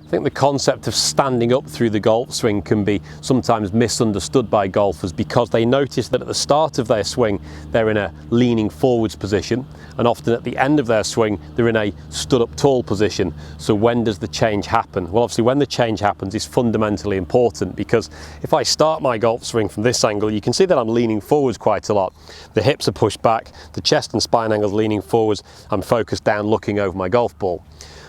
I think the concept of standing up through the golf swing can be sometimes misunderstood by golfers because they notice that at the start of their swing they're in a leaning forwards position, and often at the end of their swing they're in a stood up tall position. So when does the change happen? Well, obviously when the change happens is fundamentally important, because if I start my golf swing from this angle, you can see that I'm leaning forwards quite a lot. The hips are pushed back, the chest and spine angle is leaning forwards, I'm focused down looking over my golf ball.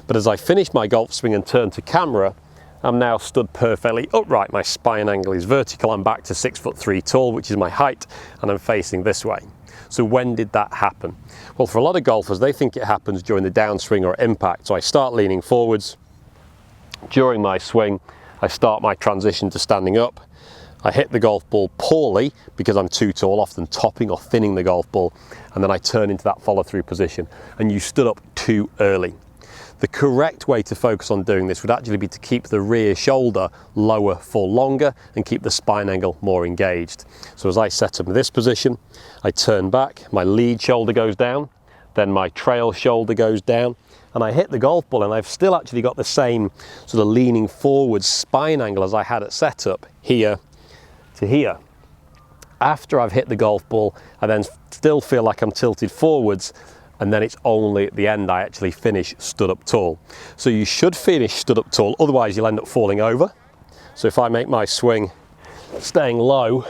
But as I finish my golf swing and turn to camera, I'm now stood perfectly upright. My spine angle is vertical. I'm back to 6'3" tall, which is my height, and I'm facing this way. So when did that happen? Well, for a lot of golfers, they think it happens during the downswing or impact. So I start leaning forwards. During my swing, I start my transition to standing up. I hit the golf ball poorly because I'm too tall, often topping or thinning the golf ball, and then I turn into that follow-through position, and you stood up too early. The correct way to focus on doing this would actually be to keep the rear shoulder lower for longer and keep the spine angle more engaged. So as I set up in this position, I turn back, my lead shoulder goes down, then my trail shoulder goes down, and I hit the golf ball, and I've still actually got the same sort of leaning forward spine angle as I had at setup, here to here. After I've hit the golf ball, I then still feel like I'm tilted forwards, and then it's only at the end I actually finish stood up tall. So you should finish stood up tall, otherwise you'll end up falling over. So if I make my swing staying low,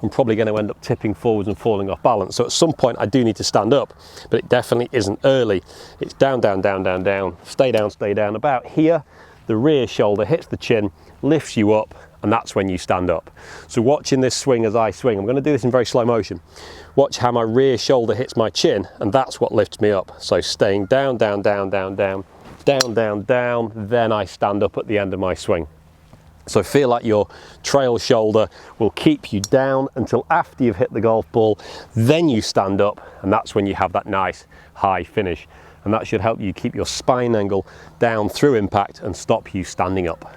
I'm probably going to end up tipping forwards and falling off balance. So at some point I do need to stand up, but it definitely isn't early. It's down, down, down, down, down, stay down. About here, the rear shoulder hits the chin, lifts you up, and that's when you stand up. So watching this swing as I swing, I'm going to do this in very slow motion. Watch how my rear shoulder hits my chin, and that's what lifts me up. So staying down, down, down, down, down, down, down, down, then I stand up at the end of my swing. So feel like your trail shoulder will keep you down until after you've hit the golf ball, then you stand up, and that's when you have that nice high finish. And that should help you keep your spine angle down through impact and stop you standing up.